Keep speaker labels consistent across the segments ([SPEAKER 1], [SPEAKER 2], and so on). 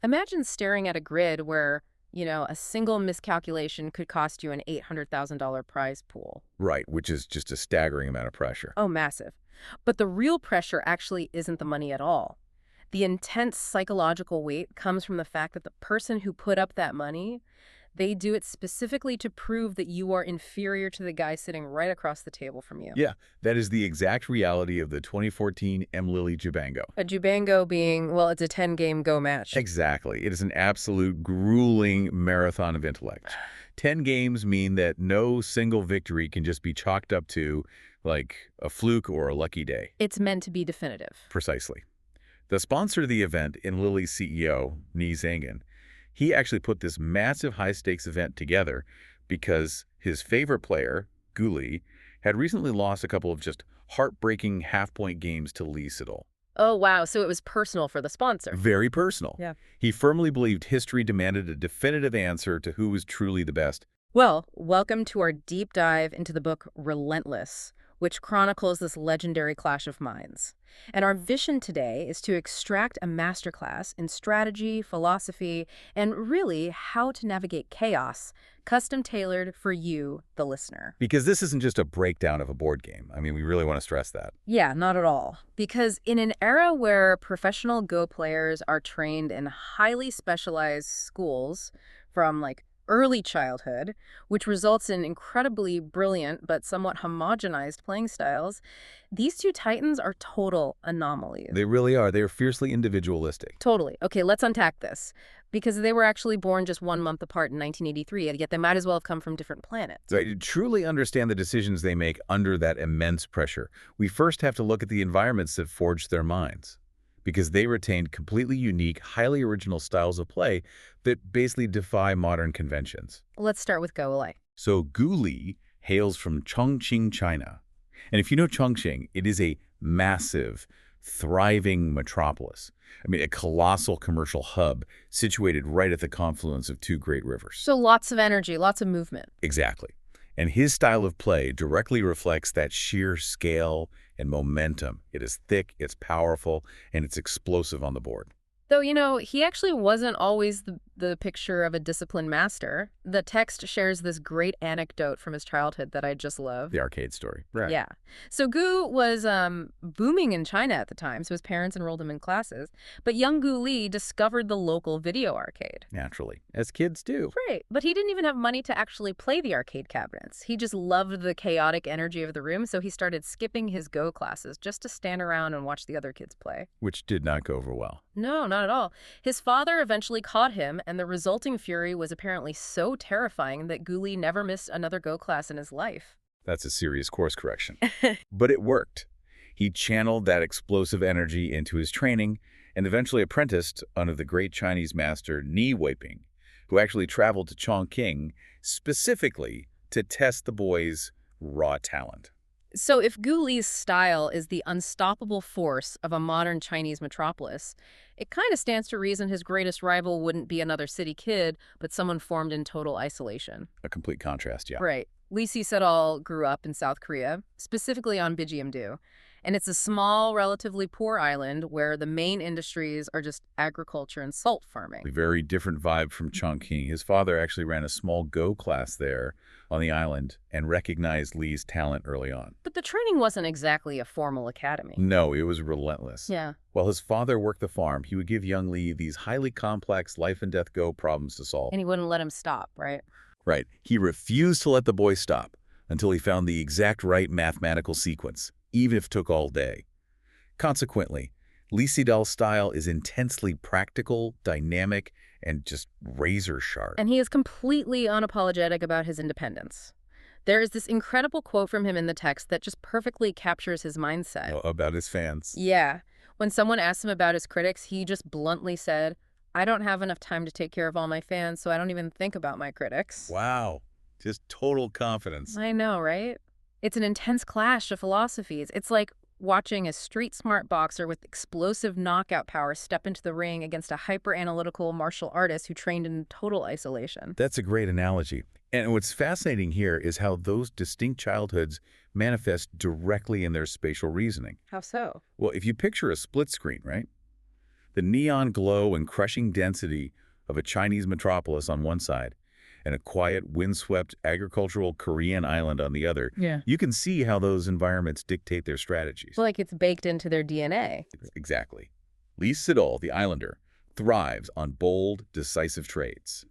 [SPEAKER 1] Imagine staring at a grid where, a single miscalculation could cost you an $800,000 prize pool.
[SPEAKER 2] Right, which is just a staggering amount of pressure.
[SPEAKER 1] Oh, massive. But the real pressure actually isn't the money at all. The intense psychological weight comes from the fact that the person who put up that money, they do it specifically to prove that you are inferior to the guy sitting right across the table from you.
[SPEAKER 2] Yeah, that is the exact reality of the 2014 M. Lily Jubango.
[SPEAKER 1] A Jubango being, well, it's a 10-game go match.
[SPEAKER 2] Exactly. It is an absolute grueling marathon of intellect. 10 games mean that no single victory can just be chalked up to, like, a fluke or a lucky day.
[SPEAKER 1] It's meant to be definitive.
[SPEAKER 2] Precisely. The sponsor of the event in Lily's CEO, Ni Zhangin, he actually put this massive high-stakes event together because his favorite player, Gu Li, had recently lost a couple of just heartbreaking half-point games to Lee Sedol.
[SPEAKER 1] Oh, wow. So it was personal for the sponsor.
[SPEAKER 2] Very personal.
[SPEAKER 1] Yeah.
[SPEAKER 2] He firmly believed history demanded a definitive answer to who was truly the best.
[SPEAKER 1] Well, welcome to our deep dive into the book Relentless, which chronicles this legendary clash of minds. And our vision today is to extract a masterclass in strategy, philosophy, and really how to navigate chaos, custom tailored for you, the listener.
[SPEAKER 2] Because this isn't just a breakdown of a board game. I mean, we really want to stress that.
[SPEAKER 1] Yeah, not at all. Because in an era where professional Go players are trained in highly specialized schools from early childhood, which results in incredibly brilliant but somewhat homogenized playing styles, these two titans are total anomalies.
[SPEAKER 2] They really are. They are fiercely individualistic.
[SPEAKER 1] Totally. Okay, let's unpack this. Because they were actually born just 1 month apart in 1983, and yet they might as well have come from different planets.
[SPEAKER 2] So to truly understand the decisions they make under that immense pressure, we first have to look at the environments that forged their minds. Because they retained completely unique, highly original styles of play that basically defy modern conventions.
[SPEAKER 1] Let's start with Go Li.
[SPEAKER 2] So Gu Li hails from Chongqing, China. And if you know Chongqing, it is a massive, thriving metropolis. I mean, a colossal commercial hub situated right at the confluence of two great rivers.
[SPEAKER 1] So lots of energy, lots of movement.
[SPEAKER 2] Exactly. And his style of play directly reflects that sheer scale and momentum. It is thick, it's powerful, and it's explosive on the board.
[SPEAKER 1] Though, he actually wasn't always the picture of a disciplined master. The text shares this great anecdote from his childhood that I just love.
[SPEAKER 2] The arcade story. Right.
[SPEAKER 1] Yeah. So Gu was booming in China at the time, so his parents enrolled him in classes. But young Gu Li discovered the local video arcade.
[SPEAKER 2] Naturally, as kids do.
[SPEAKER 1] Right. But he didn't even have money to actually play the arcade cabinets. He just loved the chaotic energy of the room, so he started skipping his Go classes just to stand around and watch the other kids play.
[SPEAKER 2] Which did not go over well.
[SPEAKER 1] No, not at all. His father eventually caught him, and the resulting fury was apparently so terrifying that Gu Li never missed another Go class in his life.
[SPEAKER 2] That's a serious course correction. But it worked. He channeled that explosive energy into his training and eventually apprenticed under the great Chinese master Ni Weiping, who actually traveled to Chongqing specifically to test the boy's raw talent.
[SPEAKER 1] So if Gu Li's style is the unstoppable force of a modern Chinese metropolis, it kind of stands to reason his greatest rival wouldn't be another city kid, but someone formed in total isolation.
[SPEAKER 2] A complete contrast, yeah.
[SPEAKER 1] Right. Lee Sedol grew up in South Korea, specifically on Bijimdo. And it's a small, relatively poor island where the main industries are just agriculture and salt farming.
[SPEAKER 2] A very different vibe from Chongqing. His father actually ran a small Go class there on the island and recognized Lee's talent early on.
[SPEAKER 1] But the training wasn't exactly a formal academy.
[SPEAKER 2] No, it was relentless.
[SPEAKER 1] Yeah.
[SPEAKER 2] While his father worked the farm, he would give young Lee these highly complex life-and-death Go problems to solve.
[SPEAKER 1] And he wouldn't let him stop, right?
[SPEAKER 2] Right. He refused to let the boy stop until he found the exact right mathematical sequence, even if it took all day. Consequently, Lee Sedol's style is intensely practical, dynamic, and just razor-sharp.
[SPEAKER 1] And he is completely unapologetic about his independence. There is this incredible quote from him in the text that just perfectly captures his mindset.
[SPEAKER 2] Oh, about his fans.
[SPEAKER 1] Yeah. When someone asked him about his critics, he just bluntly said, "I don't have enough time to take care of all my fans, so I don't even think about my critics."
[SPEAKER 2] Wow. Just total confidence.
[SPEAKER 1] I know, right? It's an intense clash of philosophies. It's like watching a street-smart boxer with explosive knockout power step into the ring against a hyper-analytical martial artist who trained in total isolation.
[SPEAKER 2] That's a great analogy. And what's fascinating here is how those distinct childhoods manifest directly in their spatial reasoning.
[SPEAKER 1] How so?
[SPEAKER 2] Well, if you picture a split screen, right? The neon glow and crushing density of a Chinese metropolis on one side and a quiet, windswept agricultural Korean island on the other,
[SPEAKER 1] Yeah.
[SPEAKER 2] you can see how those environments dictate their strategies.
[SPEAKER 1] Like it's baked into their DNA.
[SPEAKER 2] Exactly. Lee Sedol, the islander, thrives on bold, decisive trades.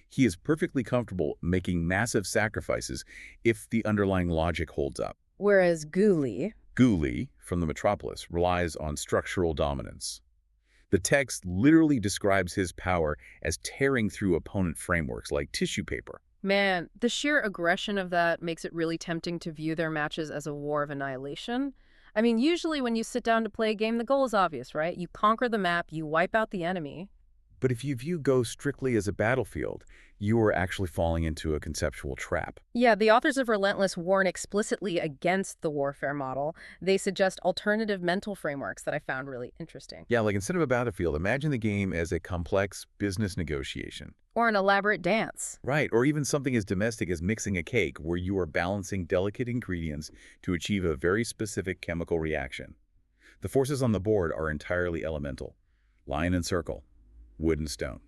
[SPEAKER 2] He is perfectly comfortable making massive sacrifices if the underlying logic holds up.
[SPEAKER 1] Whereas Gu
[SPEAKER 2] Lee, from the metropolis, relies on structural dominance. The text literally describes his power as tearing through opponent frameworks like tissue paper.
[SPEAKER 1] man, the sheer aggression of that makes it really tempting to view their matches as a war of annihilation. I mean, usually when you sit down to play a game, the goal is obvious, right? You conquer the map, you wipe out the enemy.
[SPEAKER 2] But if you view Go strictly as a battlefield, you are actually falling into a conceptual trap.
[SPEAKER 1] Yeah, the authors of Relentless warn explicitly against the warfare model. They suggest alternative mental frameworks that I found really interesting.
[SPEAKER 2] Yeah, like instead of a battlefield, imagine the game as a complex business negotiation.
[SPEAKER 1] Or an elaborate dance.
[SPEAKER 2] Right, or even something as domestic as mixing a cake where you are balancing delicate ingredients to achieve a very specific chemical reaction. The forces on the board are entirely elemental. Line and circle, wood and stone,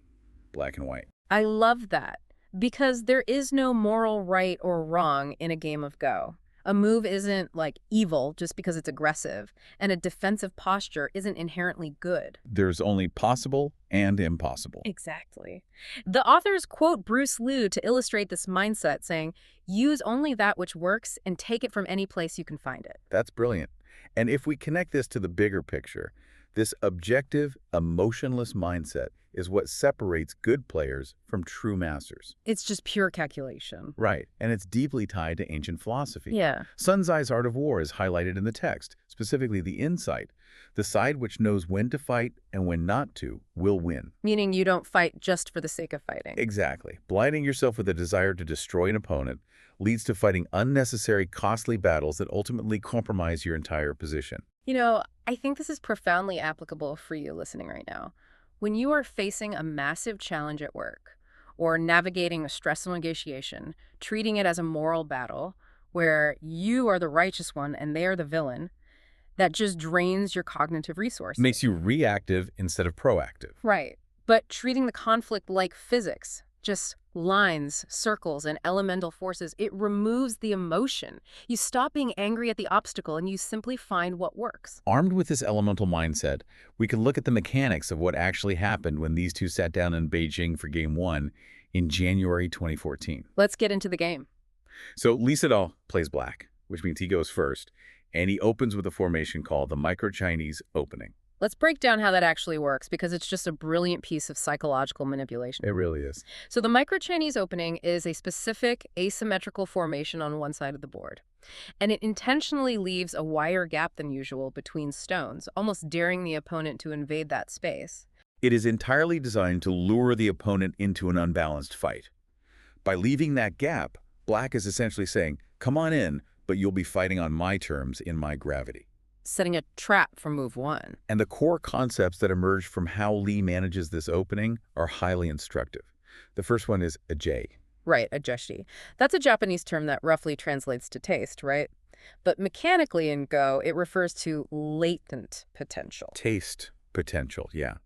[SPEAKER 2] black and white.
[SPEAKER 1] I love that, because there is no moral right or wrong in a game of Go. A move isn't, like, evil just because it's aggressive, and a defensive posture isn't inherently good.
[SPEAKER 2] There's only possible and impossible.
[SPEAKER 1] Exactly. The authors quote Bruce Liu to illustrate this mindset, saying, "Use only that which works and take it from any place you can find it."
[SPEAKER 2] That's brilliant. And if we connect this to the bigger picture, this objective, emotionless mindset is what separates good players from true masters.
[SPEAKER 1] It's just pure calculation.
[SPEAKER 2] Right, and it's deeply tied to ancient philosophy.
[SPEAKER 1] Yeah.
[SPEAKER 2] Sun Tzu's Art of War is highlighted in the text, specifically the insight. The side which knows when to fight and when not to will win.
[SPEAKER 1] Meaning you don't fight just for the sake of fighting.
[SPEAKER 2] Exactly. Blinding yourself with a desire to destroy an opponent leads to fighting unnecessary, costly battles that ultimately compromise your entire position.
[SPEAKER 1] You know, I think this is profoundly applicable for you listening right now. When you are facing a massive challenge at work or navigating a stressful negotiation, treating it as a moral battle where you are the righteous one and they are the villain, that just drains your cognitive resources.
[SPEAKER 2] Makes you reactive instead of proactive.
[SPEAKER 1] Right. But treating the conflict like physics, just lines, circles, and elemental forces, it removes the emotion. You stop being angry at the obstacle and you simply find what works.
[SPEAKER 2] Armed with this elemental mindset, we can look at the mechanics of what actually happened when these two sat down in Beijing for Game 1 in January 2014.
[SPEAKER 1] Let's get into the game.
[SPEAKER 2] So Lee Sedol plays black, which means he goes first, and he opens with a formation called the Micro-Chinese opening.
[SPEAKER 1] Let's break down how that actually works, because it's just a brilliant piece of psychological manipulation.
[SPEAKER 2] It really is.
[SPEAKER 1] So the Micro-Chinese opening is a specific asymmetrical formation on one side of the board. And it intentionally leaves a wider gap than usual between stones, almost daring the opponent to invade that space.
[SPEAKER 2] It is entirely designed to lure the opponent into an unbalanced fight. By leaving that gap, black is essentially saying, come on in, but you'll be fighting on my terms in my gravity.
[SPEAKER 1] Setting a trap for move one.
[SPEAKER 2] And the core concepts that emerge from how Lee manages this opening are highly instructive. The first one is a J.
[SPEAKER 1] Right, a jeshi. That's a Japanese term that roughly translates to taste, right? But mechanically in Go, it refers to latent potential.
[SPEAKER 2] Taste potential, yeah.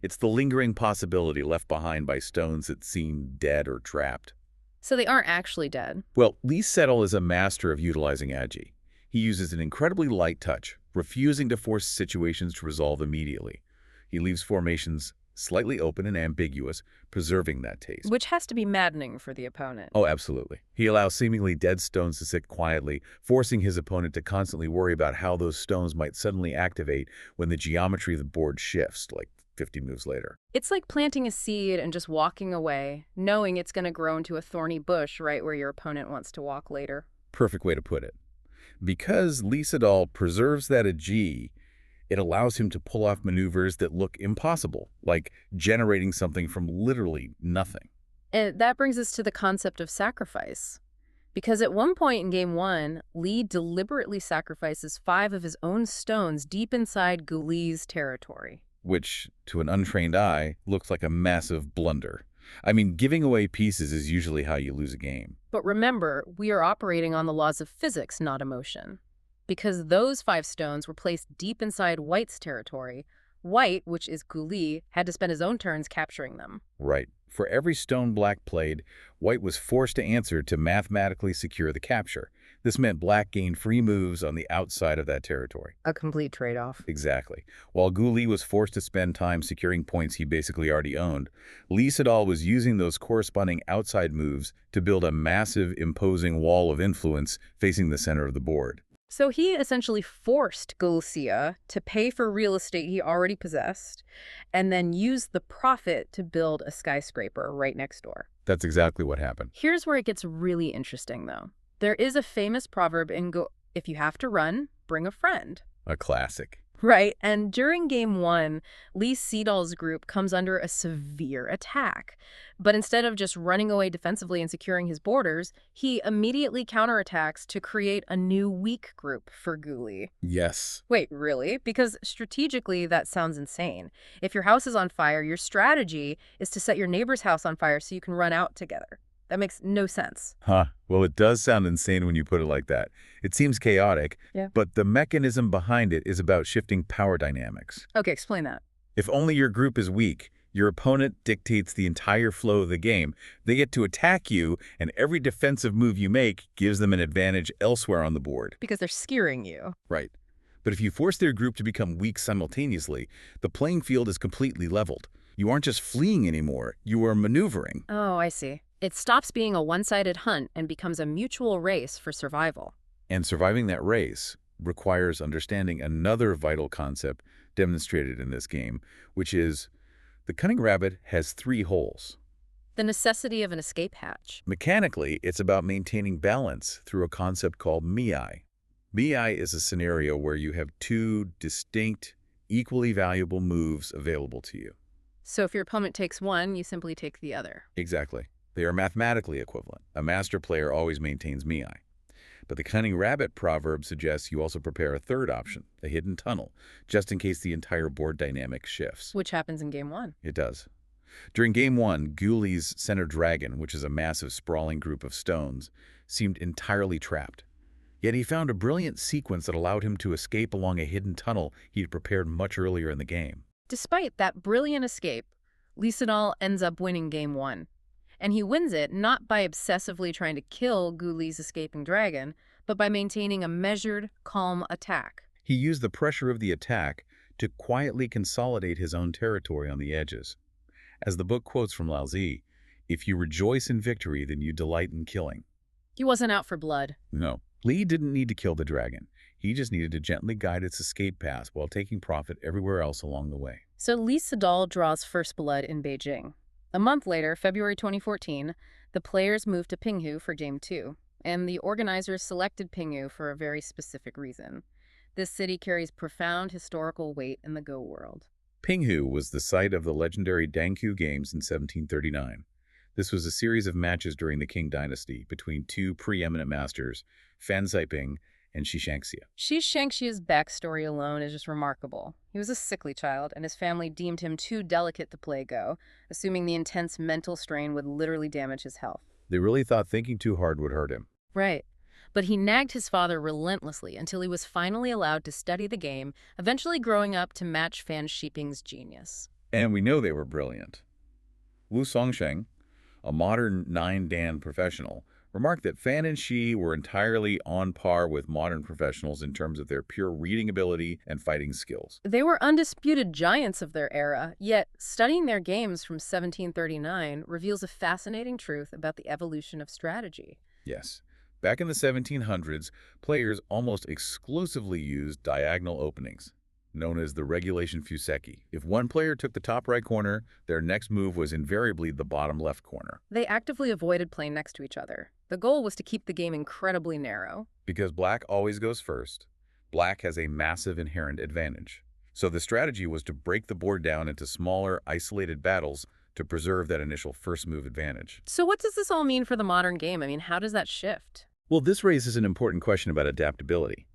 [SPEAKER 2] It's the lingering possibility left behind by stones that seem dead or trapped.
[SPEAKER 1] So they aren't actually dead.
[SPEAKER 2] Well, Lee Sedol is a master of utilizing agi. He uses an incredibly light touch, refusing to force situations to resolve immediately. He leaves formations slightly open and ambiguous, preserving that taste.
[SPEAKER 1] Which has to be maddening for the opponent.
[SPEAKER 2] Oh, absolutely. He allows seemingly dead stones to sit quietly, forcing his opponent to constantly worry about how those stones might suddenly activate when the geometry of the board shifts, like 50 moves later.
[SPEAKER 1] It's like planting a seed and just walking away, knowing it's going to grow into a thorny bush right where your opponent wants to walk later.
[SPEAKER 2] Perfect way to put it. Because Lee Sedol preserves that agi, it allows him to pull off maneuvers that look impossible, like generating something from literally nothing.
[SPEAKER 1] And that brings us to the concept of sacrifice. Because at one point in Game 1, Lee deliberately sacrifices 5 of his own stones deep inside Guli's territory.
[SPEAKER 2] Which, to an untrained eye, looks like a massive blunder. I mean, giving away pieces is usually how you lose a game.
[SPEAKER 1] But remember, we are operating on the laws of physics, not emotion. Because those 5 stones were placed deep inside White's territory, White, which is Gu Li, had to spend his own turns capturing them.
[SPEAKER 2] Right. For every stone Black played, White was forced to answer to mathematically secure the capture. This meant Black gained free moves on the outside of that territory.
[SPEAKER 1] A complete trade-off.
[SPEAKER 2] Exactly. While Gu Li was forced to spend time securing points he basically already owned, Lee Sedol was using those corresponding outside moves to build a massive, imposing wall of influence facing the center of the board.
[SPEAKER 1] So he essentially forced Galicia to pay for real estate he already possessed and then used the profit to build a skyscraper right next door.
[SPEAKER 2] That's exactly what happened.
[SPEAKER 1] Here's where it gets really interesting, though. There is a famous proverb in Go, if you have to run, bring a friend.
[SPEAKER 2] A classic.
[SPEAKER 1] Right, and during Game 1, Lee Sedol's group comes under a severe attack. But instead of just running away defensively and securing his borders, he immediately counterattacks to create a new weak group for Gu Li.
[SPEAKER 2] Yes.
[SPEAKER 1] Wait, really? Because strategically, that sounds insane. If your house is on fire, your strategy is to set your neighbor's house on fire so you can run out together. That makes no sense.
[SPEAKER 2] Huh. Well, it does sound insane when you put it like that. It seems chaotic,
[SPEAKER 1] Yeah.
[SPEAKER 2] but the mechanism behind it is about shifting power dynamics.
[SPEAKER 1] Okay, explain that.
[SPEAKER 2] If only your group is weak, your opponent dictates the entire flow of the game. They get to attack you, and every defensive move you make gives them an advantage elsewhere on the board.
[SPEAKER 1] Because they're scaring you.
[SPEAKER 2] Right. But if you force their group to become weak simultaneously, the playing field is completely leveled. You aren't just fleeing anymore, you are maneuvering.
[SPEAKER 1] Oh, I see. It stops being a one-sided hunt and becomes a mutual race for survival.
[SPEAKER 2] And surviving that race requires understanding another vital concept demonstrated in this game, which is the cunning rabbit has 3 holes.
[SPEAKER 1] The necessity of an escape hatch.
[SPEAKER 2] Mechanically, it's about maintaining balance through a concept called miai. Miai is a scenario where you have 2 distinct, equally valuable moves available to you.
[SPEAKER 1] So if your opponent takes one, you simply take the other.
[SPEAKER 2] Exactly. They are mathematically equivalent. A master player always maintains miai. But the cunning rabbit proverb suggests you also prepare a third option, a hidden tunnel, just in case the entire board dynamic shifts.
[SPEAKER 1] Which happens in Game 1.
[SPEAKER 2] It does. During Game 1, Gu Li's center dragon, which is a massive sprawling group of stones, seemed entirely trapped. Yet he found a brilliant sequence that allowed him to escape along a hidden tunnel he had prepared much earlier in the game.
[SPEAKER 1] Despite that brilliant escape, Lee Sedol ends up winning Game 1. And he wins it not by obsessively trying to kill Gu Li's escaping dragon, but by maintaining a measured, calm attack.
[SPEAKER 2] He used the pressure of the attack to quietly consolidate his own territory on the edges. As the book quotes from Lao Tzu, if you rejoice in victory, then you delight in killing.
[SPEAKER 1] He wasn't out for blood.
[SPEAKER 2] No, Li didn't need to kill the dragon. He just needed to gently guide its escape path while taking profit everywhere else along the way.
[SPEAKER 1] So Lee Sedol draws first blood in Beijing. A month later, February 2014, the players moved to Pinghu for Game 2, and the organizers selected Pinghu for a very specific reason. This city carries profound historical weight in the Go world.
[SPEAKER 2] Pinghu was the site of the legendary Dangku Games in 1739. This was a series of matches during the Qing dynasty between 2 preeminent masters, Fan Zhaiping and Xi Shangxia.
[SPEAKER 1] Xi Shangxia's backstory alone is just remarkable. He was a sickly child, and his family deemed him too delicate to play Go, assuming the intense mental strain would literally damage his health.
[SPEAKER 2] They really thought thinking too hard would hurt him.
[SPEAKER 1] Right. But he nagged his father relentlessly until he was finally allowed to study the game, eventually growing up to match Fan Zhaiping's genius.
[SPEAKER 2] And we know they were brilliant. Wu Songsheng, a modern 9-dan professional, remarked that Fan and Xi were entirely on par with modern professionals in terms of their pure reading ability and fighting skills.
[SPEAKER 1] They were undisputed giants of their era, yet studying their games from 1739 reveals a fascinating truth about the evolution of strategy.
[SPEAKER 2] Yes. Back in the 1700s, players almost exclusively used diagonal openings, known as the regulation fuseki. If one player took the top right corner, their next move was invariably the bottom left corner.
[SPEAKER 1] They actively avoided playing next to each other. The goal was to keep the game incredibly narrow.
[SPEAKER 2] Because black always goes first, black has a massive inherent advantage. So the strategy was to break the board down into smaller, isolated battles to preserve that initial first move advantage.
[SPEAKER 1] So what does this all mean for the modern game? I mean, how does that shift?
[SPEAKER 2] Well, this raises an important question about adaptability.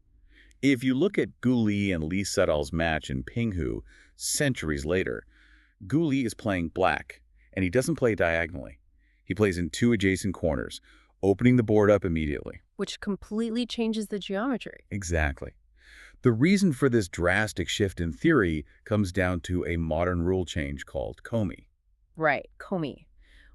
[SPEAKER 2] If you look at Gu Li and Lee Sedol's match in Pinghu centuries later, Gu Li is playing black, and he doesn't play diagonally. He plays in 2 adjacent corners, opening the board up immediately.
[SPEAKER 1] Which completely changes the geometry.
[SPEAKER 2] Exactly. The reason for this drastic shift in theory comes down to a modern rule change called Comey.
[SPEAKER 1] Right, Comey,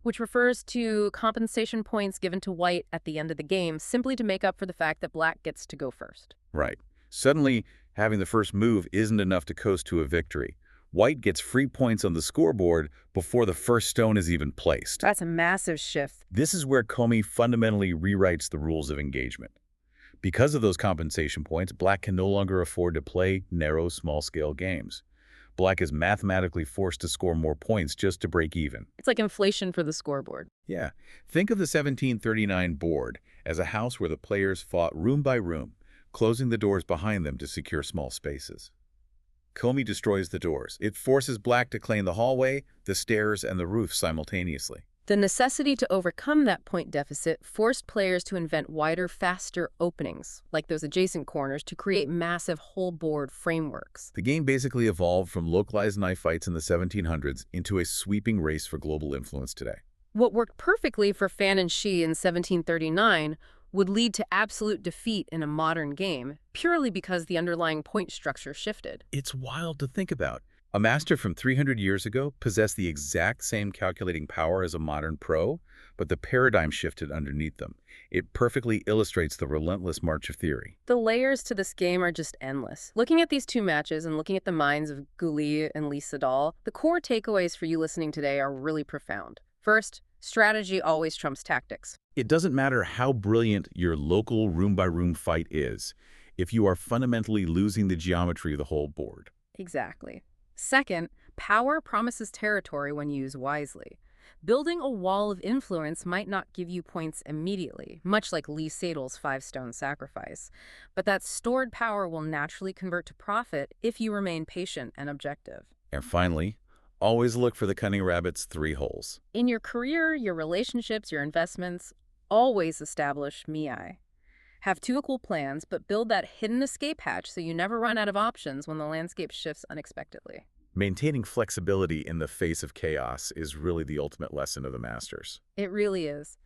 [SPEAKER 1] which refers to compensation points given to white at the end of the game simply to make up for the fact that black gets to go first.
[SPEAKER 2] Right. Suddenly, having the first move isn't enough to coast to a victory. White gets free points on the scoreboard before the first stone is even placed.
[SPEAKER 1] That's a massive shift.
[SPEAKER 2] This is where Comey fundamentally rewrites the rules of engagement. Because of those compensation points, black can no longer afford to play narrow, small-scale games. Black is mathematically forced to score more points just to break even.
[SPEAKER 1] It's like inflation for the scoreboard.
[SPEAKER 2] Yeah. Think of the 1739 board as a house where the players fought room by room, closing the doors behind them to secure small spaces. Comey destroys the doors. It forces black to claim the hallway, the stairs, and the roof simultaneously.
[SPEAKER 1] The necessity to overcome that point deficit forced players to invent wider, faster openings, like those adjacent corners, to create massive whole-board frameworks.
[SPEAKER 2] The game basically evolved from localized knife fights in the 1700s into a sweeping race for global influence today.
[SPEAKER 1] What worked perfectly for Fan and Shi in 1739 would lead to absolute defeat in a modern game, purely because the underlying point structure shifted.
[SPEAKER 2] It's wild to think about. A master from 300 years ago possessed the exact same calculating power as a modern pro, but the paradigm shifted underneath them. It perfectly illustrates the relentless march of theory.
[SPEAKER 1] The layers to this game are just endless. Looking at these two matches and looking at the minds of Guli and Lee Sedol, the core takeaways for you listening today are really profound. First, strategy always trumps tactics.
[SPEAKER 2] It doesn't matter how brilliant your local room-by-room fight is, if you are fundamentally losing the geometry of the whole board.
[SPEAKER 1] Exactly. Second, power promises territory when used wisely. Building a wall of influence might not give you points immediately, much like Lee Sedol's 5-stone sacrifice, but that stored power will naturally convert to profit if you remain patient and objective.
[SPEAKER 2] And finally, always look for the cunning rabbit's 3 holes.
[SPEAKER 1] In your career, your relationships, your investments, always establish me-I. Have 2 equal plans, but build that hidden escape hatch so you never run out of options when the landscape shifts unexpectedly.
[SPEAKER 2] Maintaining flexibility in the face of chaos is really the ultimate lesson of the masters.
[SPEAKER 1] It really is.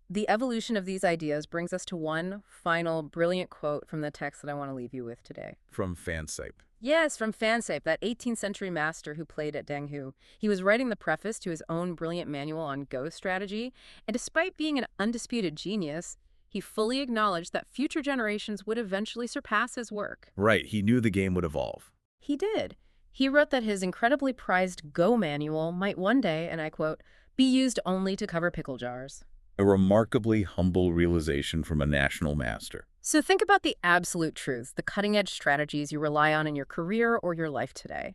[SPEAKER 1] The evolution of these ideas brings us to one final brilliant quote from the text that I want to leave you with today.
[SPEAKER 2] From Fansape.
[SPEAKER 1] Yes, from Fansape, that 18th century master who played at Denghu. He was writing the preface to his own brilliant manual on Go strategy, and despite being an undisputed genius, he fully acknowledged that future generations would eventually surpass his work.
[SPEAKER 2] Right, he knew the game would evolve.
[SPEAKER 1] He did. He wrote that his incredibly prized Go manual might one day, and I quote, be used only to cover pickle jars.
[SPEAKER 2] A remarkably humble realization from a national master.
[SPEAKER 1] So think about the absolute truth, the cutting-edge strategies you rely on in your career or your life today.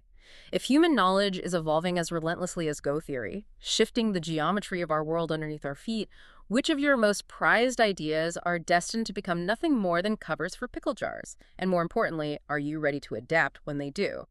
[SPEAKER 1] If human knowledge is evolving as relentlessly as Go theory, shifting the geometry of our world underneath our feet, which of your most prized ideas are destined to become nothing more than covers for pickle jars? And more importantly, are you ready to adapt when they do?